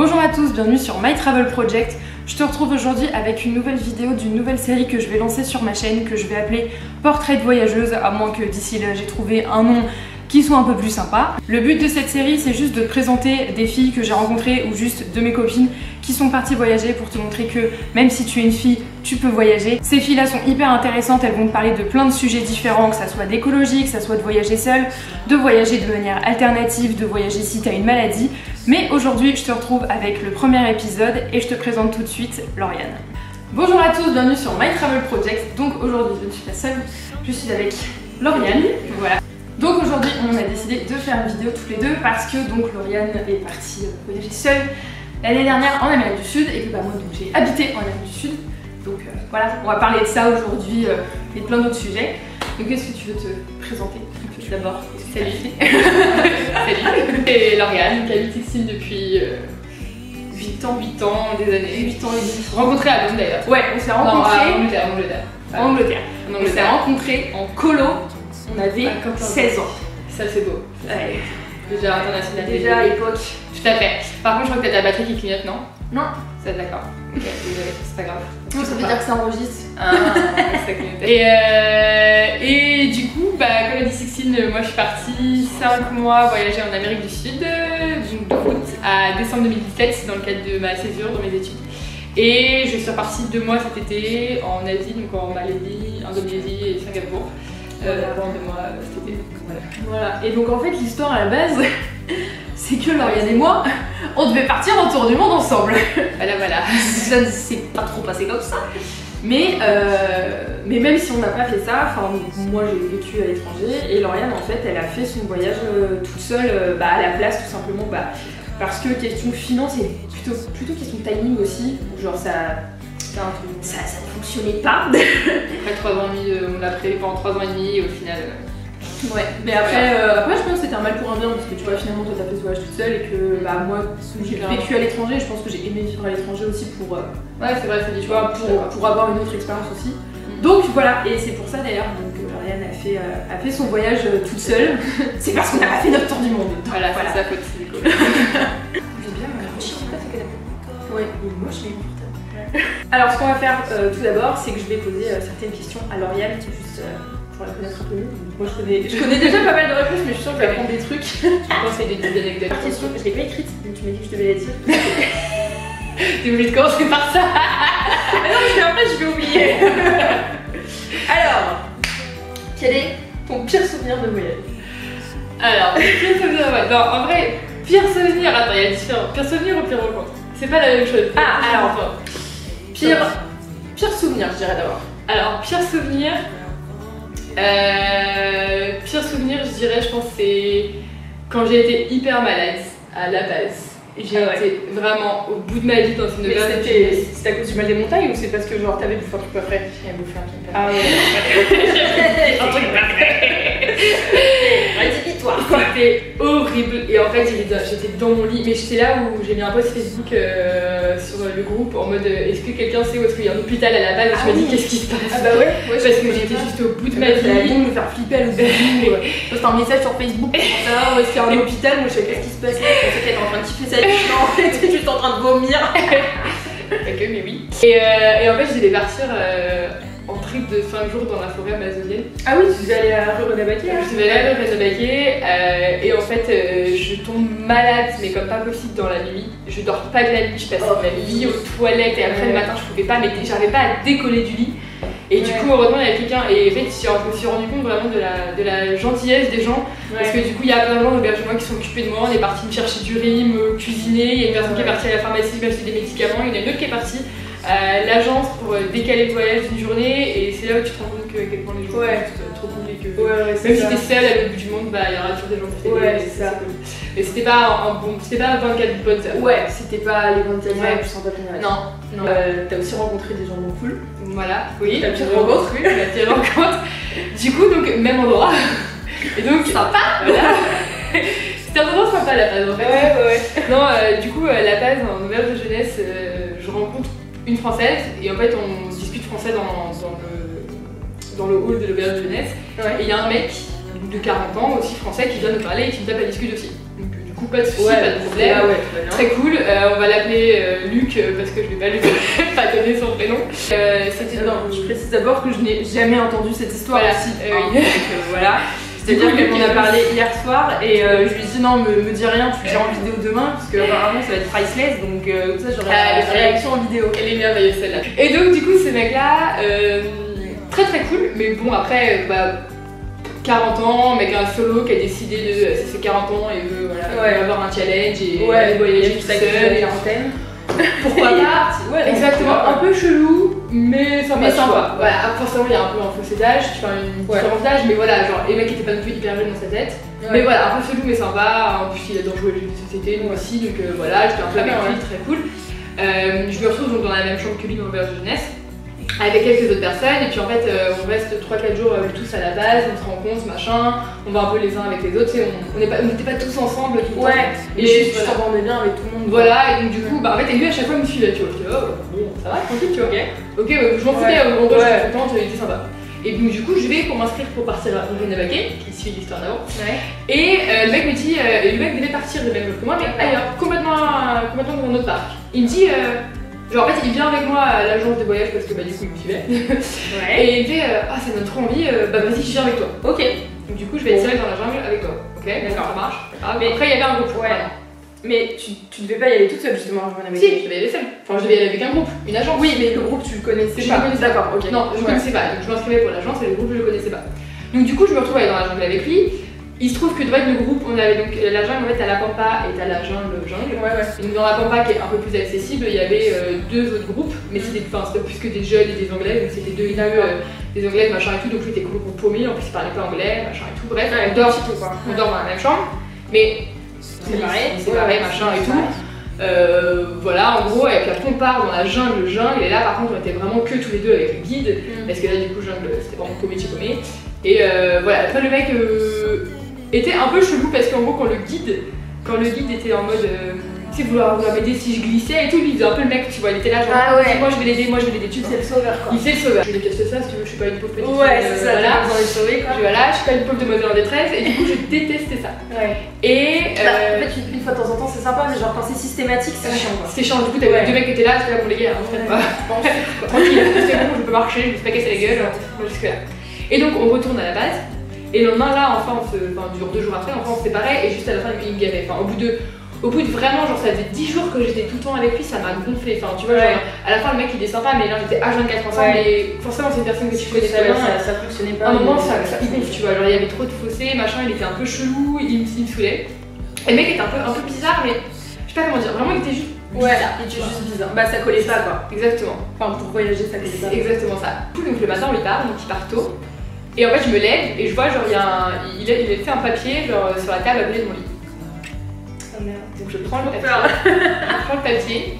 Bonjour à tous, bienvenue sur My Travel Project. Je te retrouve aujourd'hui avec une nouvelle vidéo d'une nouvelle série que je vais lancer sur ma chaîne, que je vais appeler Portrait de voyageuse, à moins que d'ici là j'ai trouvé un nom qui soit un peu plus sympa. Le but de cette série, c'est juste de te présenter des filles que j'ai rencontrées ou juste de mes copines qui sont parties voyager pour te montrer que même si tu es une fille, tu peux voyager. Ces filles-là sont hyper intéressantes, elles vont te parler de plein de sujets différents, que ça soit d'écologie, que ça soit de voyager seule, de voyager de manière alternative, de voyager si tu as une maladie. Mais aujourd'hui, je te retrouve avec le premier épisode et je te présente tout de suite Lauriane. Bonjour à tous, bienvenue sur My Travel Project. Donc aujourd'hui, je ne suis pas seule, je suis avec Lauriane. Voilà. Donc aujourd'hui, on a décidé de faire une vidéo tous les deux parce que donc Lauriane est partie voyager seule l'année dernière en Amérique du Sud et que moi donc j'ai habité en Amérique du Sud. Donc voilà, on va parler de ça aujourd'hui et de plein d'autres sujets. Donc est-ce que tu veux te présenter tout d'abord? Salut. Salut. Et Lauriane qui habite ici depuis 8 ans, des années. 8 ans et demi. Rencontrés à Londres d'ailleurs. Ouais, on s'est rencontrés en Angleterre. On s'est rencontrés en colo. On avait 16 ans. Ça c'est beau. Ouais. Déjà international. Déjà à l'époque. Tout à fait. Par contre, je crois que t'as ta batterie qui clignote, non? Non. Ça d'accord. Ok, désolé, c'est pas grave. Non, ça veut dire que ça enregistre. Ah, ça clignote. Et du coup, comme a dit Sixtine, moi je suis partie 5 mois voyager en Amérique du Sud, donc de août à décembre 2017, dans le cadre de ma césure dans mes études. Et je suis repartie 2 mois cet été en Asie, donc en Malaisie, Indonésie et Singapour. Pendant 2 mois cet été. Voilà. Et donc en fait l'histoire à la base, c'est que Lauriane et moi, on devait partir en tour du monde ensemble. Voilà. Ça ne s'est pas trop passé comme ça. Mais même si on n'a pas fait ça, moi j'ai vécu à l'étranger et Lauriane en fait elle a fait son voyage toute seule à la place tout simplement parce que question finance et plutôt question timing aussi, genre ça ne fonctionnait pas. Après 3 ans et demi, on l'a prévu pendant 3 ans et demi et au final... Ouais, mais après je pense que c'était un mal pour un bien parce que tu vois finalement toi t'as fait ce voyage toute seule et que moi j'ai vécu à l'étranger, je pense que j'ai aimé vivre à l'étranger aussi pour ouais c'est vrai, c'est tu vois, pour avoir une autre expérience aussi. Donc voilà, et c'est pour ça d'ailleurs que Lauriane a fait son voyage toute seule. C'est parce qu'on n'a pas fait notre tour du monde. Voilà. C'est sa faute, c'est cool. J'aime bien moche, ouais, il est moche mais important. Alors ce qu'on va faire tout d'abord, c'est que je vais poser certaines questions à Lauriane, juste pour la connaître un peu mieux. Moi je connais déjà pas mal de réponses, mais je suis sûre que je vais apprendre des trucs. Je pense qu'il y a des petites anecdotes. Par question, je l'ai pas écrite, donc tu m'as dit que je devais la dire. T'es obligée de commencer par ça. Mais non, parce qu'après je vais oublier. Alors, quel est ton pire souvenir de voyage? Alors, pire souvenir de voyage. Non, en vrai, pire souvenir, attends, il y a différents. Pire souvenir ou pire rencontre? C'est pas la même chose. Ah, alors, pire souvenir, je dirais d'abord. Alors, pire souvenir, je dirais, je pense, c'est quand j'ai été hyper malade à la base. J'ai été vraiment au bout de ma vie dans une période. C'était à cause du mal des montagnes ou c'est parce que genre t'avais bouffé un truc pas frais? J'ai bouffé un truc pas frais. Ah ouais. Un truc pas frais. Vas-y, dis-toi. C'était horrible et en fait j'étais dans mon lit, mais j'étais là où j'ai mis un post Facebook sur le groupe en mode est-ce que quelqu'un sait où est-ce qu'il y a un hôpital à la base? Et je me dis qu'est-ce qui se passe? Ah bah ouais, parce que j'étais juste au bout de ma vie. Me faire flipper à l'autre bout. Poste un message sur Facebook pour savoir où est-ce qu'il y a un hôpital. Moi je sais qu'est-ce qui se passait. Je pensais qu'elle était en train de kiffer sa vie. Non, en fait t'es juste en train de vomir. Pas que, mais oui. Et en fait je devais partir en trip de 5 jours dans la forêt amazonienne. Ah oui, tu devais aller à Ruenabaqué? Je devais aller à Ruenabaqué et en fait je tombe malade mais comme pas possible dans la nuit. Je dors pas de la nuit, je passe ma vie aux toilettes et après le matin je pouvais pas, mais j'arrivais pas à décoller du lit. Et du coup heureusement il y avait quelqu'un et en fait je me suis rendu compte vraiment de la gentillesse des gens parce que du coup il y a plein de gens dans l'hébergement qui sont occupés de moi. On est parti me chercher du riz, me cuisiner, il y a une personne qui est partie à la pharmacie m'acheter des médicaments, il y en a une autre qui est partie à l'agence pour décaler le voyage d'une journée et c'est là où tu te rends compte que à quel point les gens sont trop cool et que même si t'es seule à l'autre bout du monde, il y aura toujours des gens qui t'aident. Ouais, c'est ça. Et c'était pas c'était pas 24 bonnes heures. Ouais, c'était pas les 24 heures plus sympa. Non. T'as aussi rencontré des gens cool. Voilà, oui. Ta pire rencontre. Oui, la pire rencontre. Du coup, donc, même endroit. Et donc, sympa. Voilà. C'était un endroit sympa la base en fait. Ouais. Non, du coup, la base en auberge de jeunesse, je rencontre une française et en fait on discute français dans le hall de l'auberge de jeunesse. Et il y a un mec de 40 ans aussi français qui vient nous parler et qui me tape à discuter aussi. Donc du coup pas de soucis, pas de problème. Très cool. On va l'appeler Luc parce que je vais pas lui pas donner son prénom. C'était je précise d'abord que je n'ai jamais entendu cette histoire aussi. Oui. Voilà. C'est-à-dire qu'elle m'en a parlé hier soir et je lui ai dit non, me dis rien, tu le fais en vidéo demain parce que apparemment ça va être priceless, donc comme ça j'aurai la réaction en vidéo. Elle est merveilleuse celle-là. Et donc du coup ce mec-là, très très cool, mais bon après 40 ans, mec un solo qui a décidé de c'est ses 40 ans et veut voilà, avoir un challenge et voyager tout seul. Quarantaine. Pourquoi pas? Exactement, un peu chelou, mais sympa. Voilà, forcément il y a un peu un fossé d'âge, tu fais une différence d'âge, mais voilà, genre les mecs étaient pas non plus hyper jeunes dans sa tête. Mais voilà, un peu chelou mais sympa, en plus il adore jouer aux jeux de société, nous aussi, donc voilà, j'étais un peu avec lui, très cool. Je me retrouve donc dans la même chambre que lui dans le voyage de jeunesse, avec quelques autres personnes, et puis en fait on reste 3-4 jours tous à la base, on se rencontre, machin, on va un peu les uns avec les autres, on n'était pas tous ensemble tout le temps. Et juste tu t'entendais bien avec tout le monde. Voilà, et donc du coup, en fait, lui à chaque fois il me suivait, tu vois, je dis oh bon, ça va, tranquille, tu vois. Ok, je m'en foutais, en gros j'étais contente, il était sympa. Et donc du coup je vais pour m'inscrire pour partir à Rinavaké, qui suit l'histoire d'avant. Et le mec me dit, le mec devait partir de même que moi, mais ailleurs, complètement dans un autre parc. Il me dit, genre en fait il vient avec moi à l'agence de voyage parce que du coup il me suivait. Et il me dit, ah ça donne trop envie, vas-y je viens avec toi. Ok. Donc du coup je vais être seule dans la jungle avec toi. Ok, d'accord, ça marche. Mais après il y avait un groupe. Mais tu devais pas y aller toute seule justement à Rinavaké. Si, je devais y aller seule. Enfin je devais y aller avec un groupe, une agence. Oui, mais le groupe tu le connaissais pas. D'accord, ok. Non, je connaissais pas, donc je m'inscrivais pour l'agence et le groupe je le connaissais pas. Donc du coup je me retrouve aller dans la jungle avec lui. Il se trouve que dans le groupe, on avait donc la jungle, en fait, t'as la pampa et t'as la jungle. Et donc dans la pampa qui est un peu plus accessible, il y avait deux autres groupes, mais c'était plus que des jeunes et des anglais, donc c'était des anglais, machin et tout, donc c'était complètement paumé, en plus ils parlaient pas anglais, machin et tout, bref, on dort dans la même chambre, mais séparés, machin et tout. Voilà, en gros, et puis après on part dans la jungle, et là par contre on était vraiment que tous les deux avec le guide, parce que là du coup jungle c'était vraiment paumé. Et voilà, après le mec était un peu chelou parce qu'en gros quand le guide était en mode tu sais vouloir m'aider si je glissais et tout, lui il faisait un peu le mec, tu vois, il était là genre moi je vais l'aider, tu c'est le sauveur quoi. Il fait le sauveur. Je déteste ça si tu veux, je suis pas une pauvre petite c'est ça, voilà. Besoin d'être sauvée quoi. Voilà, je suis pas une pauvre demoiselle en détresse et du coup je détestais ça. Et en fait une fois de temps en temps c'est sympa, mais genre quand c'est systématique c'est chiant quoi. C'est chiant, du coup t'avais deux mecs qui étaient là, c'était là pour les gars, en fait pas. Tranquille, c'est bon, je peux marcher, je me suis pas cassé la gueule, jusque là. Et donc on retourne à la base. Et le lendemain là, enfin 2 jours après, on se séparait et juste à la fin il me gavait. Enfin au bout de vraiment, genre ça faisait 10 jours que j'étais tout le temps avec lui, ça m'a gonflé. Enfin tu vois, genre, à la fin le mec il est sympa, mais là on était H24 ensemble et forcément c'est une personne que tu connais pas bien. Ça fonctionnait pas. À un moment ça gonfle, tu vois, genre il y avait trop de fossés, machin, il était un peu chelou, il me saoulait. Et le mec était un peu bizarre, mais je sais pas comment dire, vraiment il était juste bizarre. Il était juste bizarre. Bah ça collait pas quoi. Exactement. Enfin pour voyager ça collait pas. Exactement ça. Donc le matin on lui part, donc il part tôt. Et en fait je me lève et je vois genre il a fait un papier genre sur la table à côté de mon lit. Oh merde. Donc je prends le papier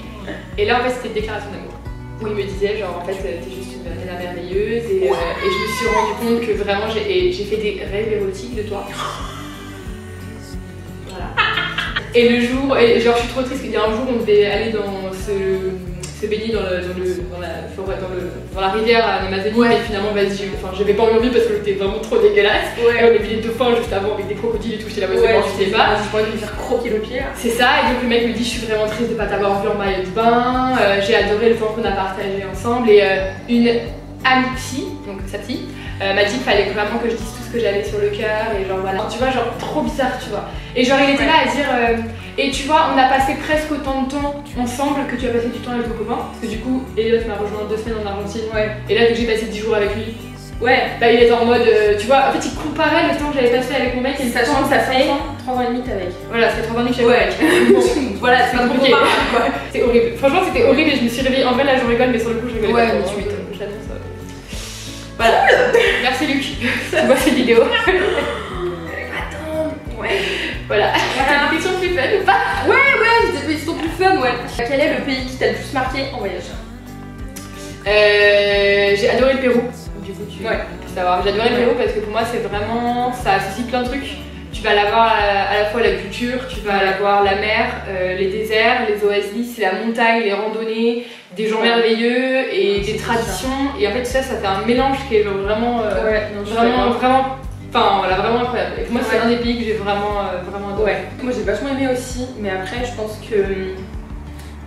et là en fait c'était une déclaration d'amour. Où il me disait genre en fait t'es juste une nana merveilleuse et je me suis rendu compte que vraiment j'ai fait des rêves érotiques de toi. Voilà. Et le jour, et genre je suis trop triste, il y a un jour on devait aller se baigner dans la forêt, dans la rivière à Amazonie, mais finalement vas-y, j'avais pas envie parce que c'était vraiment trop dégueulasse. Et on a vu les dauphins juste avant avec des crocodiles et tout, j'étais là, je sais pas. J'ai pas envie de me faire croquer le pied. C'est ça, et donc le mec me dit je suis vraiment triste de pas t'avoir vu en maillot de bain, j'ai adoré le temps qu'on a partagé ensemble et une amie psy, donc sa psy, m'a dit qu'il fallait vraiment que je dise tout ce que j'avais sur le cœur et genre voilà, tu vois, genre trop bizarre, tu vois. Et genre il était là à dire et tu vois, on a passé presque autant de temps ensemble que tu as passé du temps avec ton copain, parce que du coup Elliot m'a rejoint 2 semaines en Argentine, et là dès que j'ai passé 10 jours avec lui, bah il était en mode, tu vois, en fait il comparait le temps que j'avais passé avec mon mec et sachant que ça fait 3 ans et demi avec. Voilà, ça fait 3 ans et demi que j'avais avec. Voilà, c'est compliqué. C'est horrible. Franchement c'était horrible et je me suis réveillée, en vrai là je rigole mais sur le coup je rigole pas. Je l'annonce. Voilà. Merci Luc. Tu vois cette vidéo. Attends. Voilà. T'as des questions plus fun ou pas? Des questions plus fun, Quel est le pays qui t'a le plus marqué en voyage? J'ai adoré le Pérou. Du coup tu peux savoir. J'ai adoré le Pérou parce que pour moi c'est vraiment, ça associe plein de trucs. Tu vas aller voir à la fois la culture, tu vas aller voir la mer, les déserts, les oasis, la montagne, les randonnées, des gens merveilleux et des traditions. Et en fait ça fait un mélange qui est genre vraiment, vraiment incroyable. Et pour moi c'est un des pays symbolique, j'ai vraiment adoré. Ouais, moi j'ai vachement aimé aussi, mais après je pense que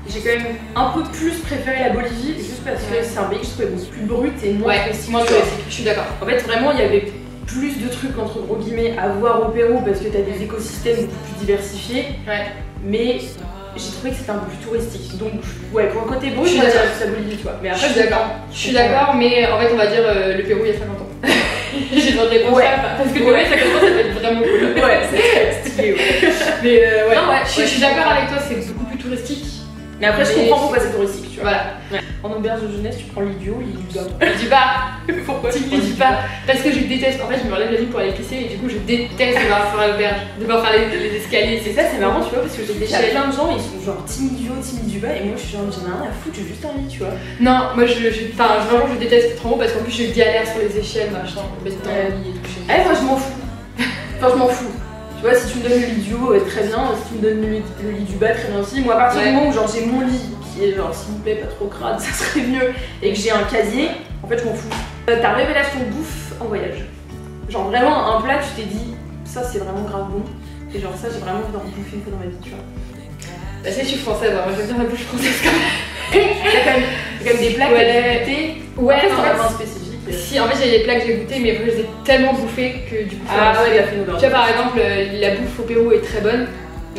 j'ai quand même un peu plus préféré la Bolivie, juste parce que c'est un pays que je trouvais beaucoup plus brut et moins touristique. Moins touristique, je suis d'accord. En fait, vraiment, il y avait plus de trucs entre gros guillemets à voir au Pérou parce que t'as des écosystèmes beaucoup plus diversifiés. Ouais. Mais j'ai trouvé que c'était un peu plus touristique. Donc, ouais, pour un côté brut, je suis on va dire d'accord. que c'est la Bolivie, tu vois. Mais Je après, suis d'accord. Je suis d'accord, mais en fait, on va dire le Pérou il y a 50 ans. J'ai besoin de réponse parce que ouais, ça commence à être vraiment cool. Ouais, c'est stylé. Mais ouais, non, ouais, je suis d'accord avec toi, c'est beaucoup plus touristique. Mais après, je comprends pourquoi c'est touristique, tu vois. Voilà. Ouais. En auberge de jeunesse, tu prends l'idiot, l'idiot. Je dis pas. Pourquoi Tu me dis pas. Parce que je déteste. En fait, je me relève la nuit pour aller pisser et du coup, je déteste devoir faire l'auberge, devoir faire les escaliers. C'est ça, c'est marrant, tu vois, parce que j'ai déjà plein de gens, ils sont genre team idiot, team idiot, et moi je suis genre, j'en ai rien à foutre, j'ai juste envie, tu vois. Non, moi vraiment, je déteste être en haut parce qu'en plus, je galère sur les échelles, machin, mettre dans le lit et tout. Moi, je m'en fous. Enfin, je m'en fous. Tu vois, si tu me donnes le lit du haut, très bien. Si tu me donnes le lit du bas, très bien aussi. Moi, à partir du moment où genre j'ai mon lit, qui est genre, s'il vous plaît, pas trop crade, ça serait mieux, et que j'ai un casier, en fait, je m'en fous. Ta révélation bouffe en voyage. Genre, vraiment, un plat, tu t'es dit, ça, c'est vraiment grave bon. Et genre, ça, j'ai vraiment envie d'en bouffer une fois dans ma vie, tu vois. Bah, tu sais, je suis française, moi j'aime bien la bouche française quand même. Il y a quand même des plats que t'as goûté. Ouais, en fait, en un spécifique. Si, en fait, il y a des plats que j'ai goûté, mais après, je les ai tellement bouffés que du coup. Ah ouais, il a fait une auberge. Tu vois, par exemple, la bouffe au Pérou est très bonne.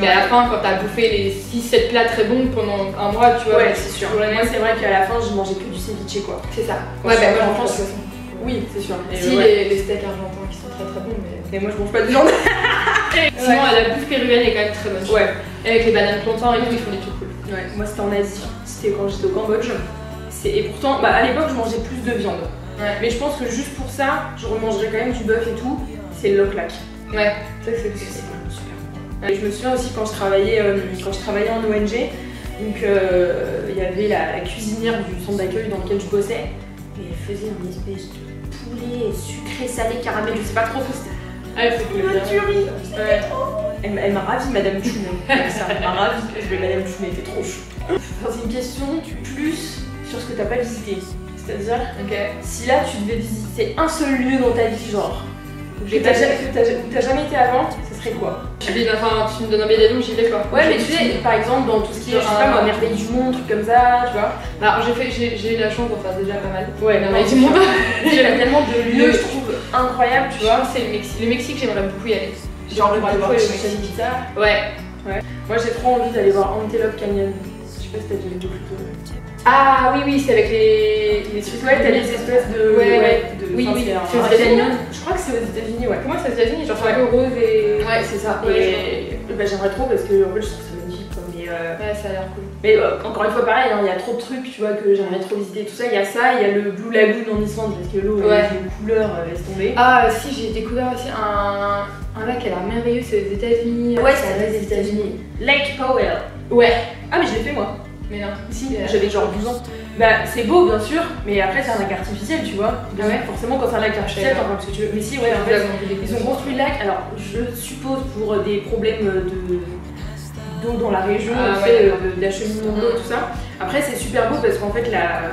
Mais à la fin, quand t'as bouffé les 6-7 plats très bons pendant un mois, tu vois, ouais, c'est sûr. Moi, c'est vrai qu'à la fin, je mangeais que du ceviche, quoi. C'est ça. Ouais, bah, moi, en France, oui, c'est sûr. Si, les steaks argentins qui sont très très bons, mais. Et moi, je mange pas de viande. Sinon, la bouffe péruvienne est quand même très bonne. Ouais. Avec les bananes plantains et tout, ils font des trucs cool. Ouais, moi, c'était en Asie. C'était quand j'étais au Cambodge. Et pourtant, à l'époque, je mangeais plus de viande. Ouais. Mais je pense que juste pour ça, je remangerais quand même du bœuf et tout. C'est le loc-lac. Ouais, c'est vraiment super bon. Et je me souviens aussi quand je travaillais en ONG, donc il y avait la cuisinière du centre d'accueil dans lequel je bossais, et elle faisait une espèce de poulet sucré, salé, caramel, je sais pas trop ce que c'était. Ah, c'est cool. Une tuerie. Elle m'a ravie, Madame Chou. Ça m'a ravie. Madame Chou, elle était trop chou. C'est une question plus sur ce que t'as pas visité. C'est-à-dire, si là tu devais visiter un seul lieu dans ta vie, genre, où t'as jamais été avant, ce serait quoi? Enfin, tu me donnes un billet d'avion, j'y vais quoi. Ouais, mais tu sais, par exemple, dans tout ce qui est, je sais pas moi, merveille du monde, trucs comme ça, tu vois. Alors, j'ai eu la chance d'en faire déjà pas mal. Ouais, merveille du monde. Il y a tellement de lieux, je trouve, incroyables, tu vois. C'est le Mexique. Le Mexique, j'aimerais beaucoup y aller. Genre, le Mexique. Ouais. Moi, j'ai trop envie d'aller voir Antelope Canyon. Je sais pas si t'as déjà vu des photos. Ah oui, c'est avec les trucs. Ouais, t'as des espèces de. Oui, c'est aux États-Unis. Je crois que c'est aux États-Unis, ouais. Comment c'est aux États-Unis? Genre, c'est un peu rose et. Ouais, c'est ça. Et j'aimerais trop parce que en fait, je trouve ça magnifique. Mais ouais, ça a l'air cool. Mais encore une fois, pareil, il y a trop de trucs, tu vois, que j'aimerais trop visiter. Tout ça, il y a ça, il y a le Blue Lagoon en Islande parce que l'eau est une couleur, laisse tomber. Ah, si, j'ai découvert aussi un lac qui a l'air merveilleux, c'est aux États-Unis. Ouais, c'est aux États-Unis. Lake Powell. Ouais. Ah, mais je l'ai fait moi. Mais non. Si, j'avais genre 12 ans. Bah, c'est beau bien sûr, mais après, c'est un lac artificiel, tu vois. Donc, forcément, quand c'est un lac artificiel, t'en fais ce que tu veux. Mais si, ouais, en fait, ils ont construit le lac. Alors, je suppose pour des problèmes d'eau dans la région, d'acheminement d'eau, tout ça. Après, c'est super beau parce qu'en fait, la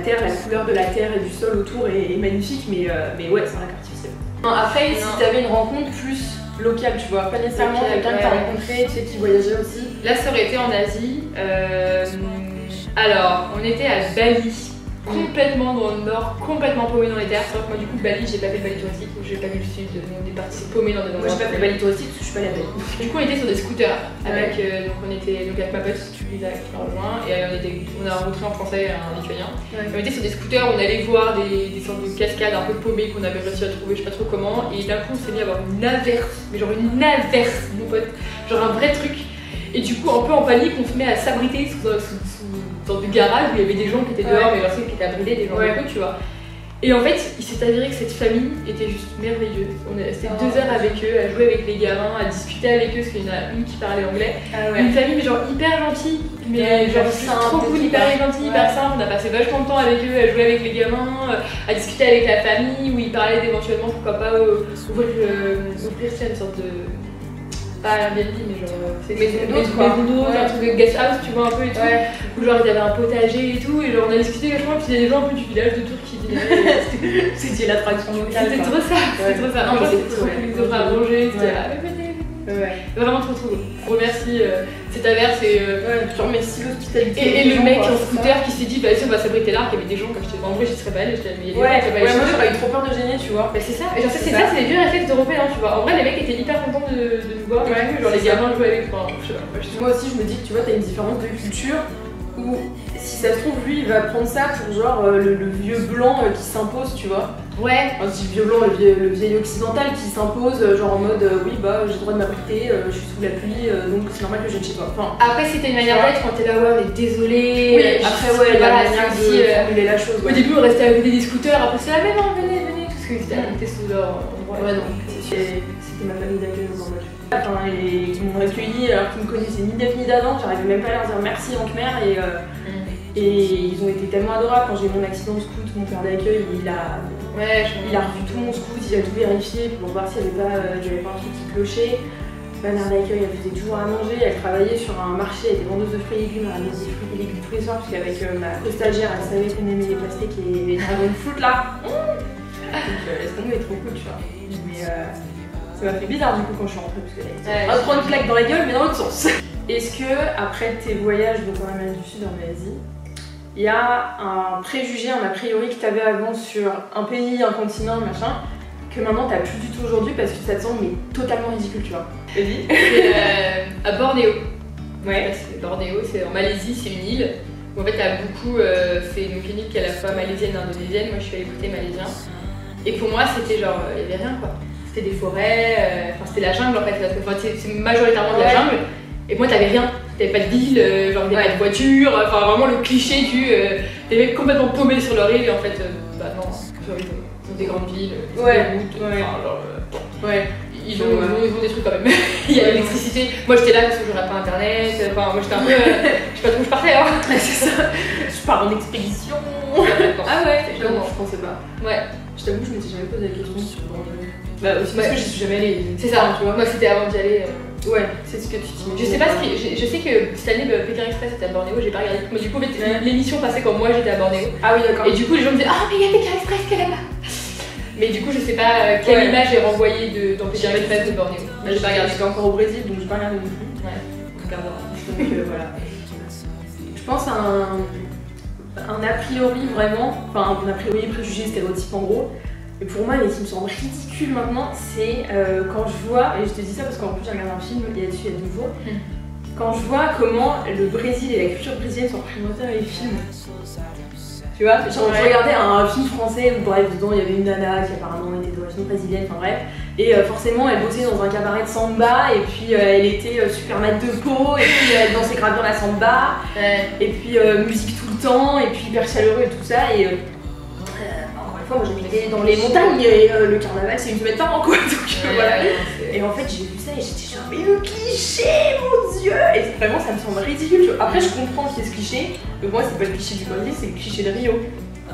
terre, la couleur de la terre et du sol autour est magnifique, mais ouais, c'est un lac artificiel. Après, si t'avais une rencontre plus locale, tu vois, pas nécessairement quelqu'un que t'as rencontré, tu sais, qui voyageait aussi. Là, ça aurait été en Asie. Alors, on était à Bali, complètement dans le nord, complètement paumé dans les terres. C'est vrai que moi, du coup, Bali, j'ai pas fait le Bali touristique, j'ai pas vu le sud, on est parti paumé dans des endroits. Moi, j'ai pas fait le Bali touristique parce que je suis pas allée à Bali. Du coup, on était sur des scooters avec, donc on était avec ma pote, Lisa qui m'a rejoint, et on a rencontré un français et un lituanien. On était sur des scooters, on allait voir des sortes de cascades un peu paumées qu'on avait réussi à trouver, je sais pas trop comment, et d'un coup, on s'est mis à avoir une averse, mais genre une averse, mon pote, genre un vrai truc. Et du coup, un peu en panique, on se met à s'abriter dans du garage où il y avait des gens qui étaient dehors, mais personne qui était abrité, des gens beaucoup, tu vois. Et en fait, il s'est avéré que cette famille était juste merveilleuse. On est resté 2 heures avec eux, à jouer avec les gamins, à discuter avec eux, parce qu'il y en a une qui parlait anglais. Une famille, mais genre hyper gentille, mais genre trop cool, hyper gentille, hyper simple. On a passé vachement de temps avec eux, à jouer avec les gamins, à discuter avec la famille, où ils parlaient d'éventuellement, pourquoi pas, ouvrir une sorte de. Pas Airbnb, mais genre c'est maison d'hôte, un truc de guest house, tu vois, un peu et tout. Où genre il y avait un potager et tout, et genre on a discuté vachement, puis il y a des gens un peu du village de Tours qui venaient. C'était l'attraction locale. C'était trop ça, c'était trop ça. Non, mais c'est trop cool, ils offraient à manger, c'était Vraiment trop cool. On remercie cette averse et je remercie l'hospitalité. Et le mec en scooter qui s'est dit vas-y on va s'abriter là, qu'il y avait des gens quand j'étais en vrai j'y serais pas allée, moi j'aurais eu trop peur de gêner, tu vois. C'est ça, et genre c'est ça, c'est les vieux réflexes européens, tu vois. En vrai les mecs étaient hyper contents de nous voir, genre les gamins jouaient avec, je sais pas. Moi aussi je me dis que tu vois t'as une différence de culture où si ça se trouve lui il va prendre ça pour genre le vieux blanc qui s'impose, tu vois. Ouais. Enfin, je dis vieux blanc, le vieil occidental qui s'impose genre en mode oui bah j'ai le droit de m'abriter, je suis sous la pluie donc c'est normal que je vienne chez toi. Enfin, après c'était une manière d'être quand t'es là ouais on est désolé. Oui, après ouais la manière de formuler la chose. Au début on restait à côté des scooters, après c'est la même venez, tout ce que c'était sous leur endroit. Ouais non, c'était ma famille d'accueil dans le enfin, ils m'ont accueilli alors qu'ils me connaissaient ni d'Af ni d'Adam, j'arrivais même pas à leur dire merci en khmer et ils ont été tellement adorables. Quand j'ai eu mon accident de scout, mon père d'accueil il a revu tout mon scout, il a tout vérifié pour voir s'il n'y avait pas un truc qui clochait. Ma mère d'accueil elle faisait toujours à manger, elle travaillait sur un marché, elle était vendeuse de fruits et légumes, elle ramenait des fruits et légumes tous les soirs parce qu'avec ma co-stagiaire elle savait qu'on aimait les pastèques et les dragon fruit là. Donc laisse tomber, trop cool tu vois. Mais ça m'a fait bizarre du coup quand je suis rentrée parce qu'elle a prendre une claque dans la gueule mais dans l'autre sens. Est-ce que après tes voyages donc en Amérique du Sud et en Asie, il y a un préjugé, un a priori que tu avais avant sur un pays, un continent, machin, que maintenant t'as plus du tout aujourd'hui parce que ça te semble mais totalement ridicule, tu vois. Vas-y. À Bornéo. Ouais. Bornéo, c'est en Malaisie, c'est une île. Où en fait t'as beaucoup, c'est une clinique qui est à la fois malaisienne et indonésienne. Moi je suis allée côté malaisien. Et pour moi c'était genre, il y avait rien quoi. C'était des forêts, enfin c'était la jungle en fait. C'est majoritairement de la jungle. Et moi t'avais rien. T'avais pas de ville, genre t'avais pas de voiture, enfin vraiment le cliché du des mecs complètement paumés sur leur île et en fait bah non, genre, ils ont des grandes villes, des routes, enfin genre ils ont des trucs quand même. Il y a l'électricité, moi j'étais là parce que j'aurais pas internet, enfin moi j'étais un peu, je sais pas trop où je partais hein. C'est ça, je pars en expédition. Ah ouais, non, je pensais pas. Ouais. Je t'avoue que je m'étais jamais posé la question sur Bornéo. Bah aussi parce que j'y suis jamais allée. C'est ça, tu vois, moi c'était avant d'y aller. Ouais, c'est ce que tu t'imagines. Je sais pas ce qui. Je sais que cette année, Pékin Express était à Bornéo, j'ai pas regardé. Mais du coup, l'émission passait quand moi j'étais à Bornéo. Ah oui, d'accord. Et du coup, les gens me disaient ah, mais il y a Pékin Express qui est là-bas. Mais du coup, je sais pas quelle image est renvoyée dans Pékin Express de Bornéo. J'ai pas regardé, j'étais encore au Brésil donc j'ai pas regardé non plus. Ouais, on regardera. Donc voilà. Je pense à un a priori vraiment, enfin un a priori préjugé, stéréotype en gros. Et pour moi, mais qui me semble ridicule maintenant, c'est quand je vois, et je te dis ça parce qu'en plus j'ai regardé un film il y a dessus il y a 2 jours, quand je vois comment le Brésil et la culture brésilienne sont représentées dans les films. Tu vois, genre je regardais un film français où bref, dedans il y avait une nana qui apparemment était d'origine brésilienne, enfin bref, et forcément elle bossait dans un cabaret de samba, et puis elle était super maître de peau, et puis elle dansait grave bien la samba, et puis musique tout le temps, et puis hyper chaleureux et tout ça, et moi j'habitais dans les montagnes et le carnaval c'est une semaine par an quoi donc voilà. Et en fait j'ai vu ça et j'étais genre mais le cliché mon dieu. Et vraiment ça me semble ridicule. Après je comprends qu'il y ait ce cliché, mais moi c'est pas le cliché du Brésil, c'est le cliché de Rio.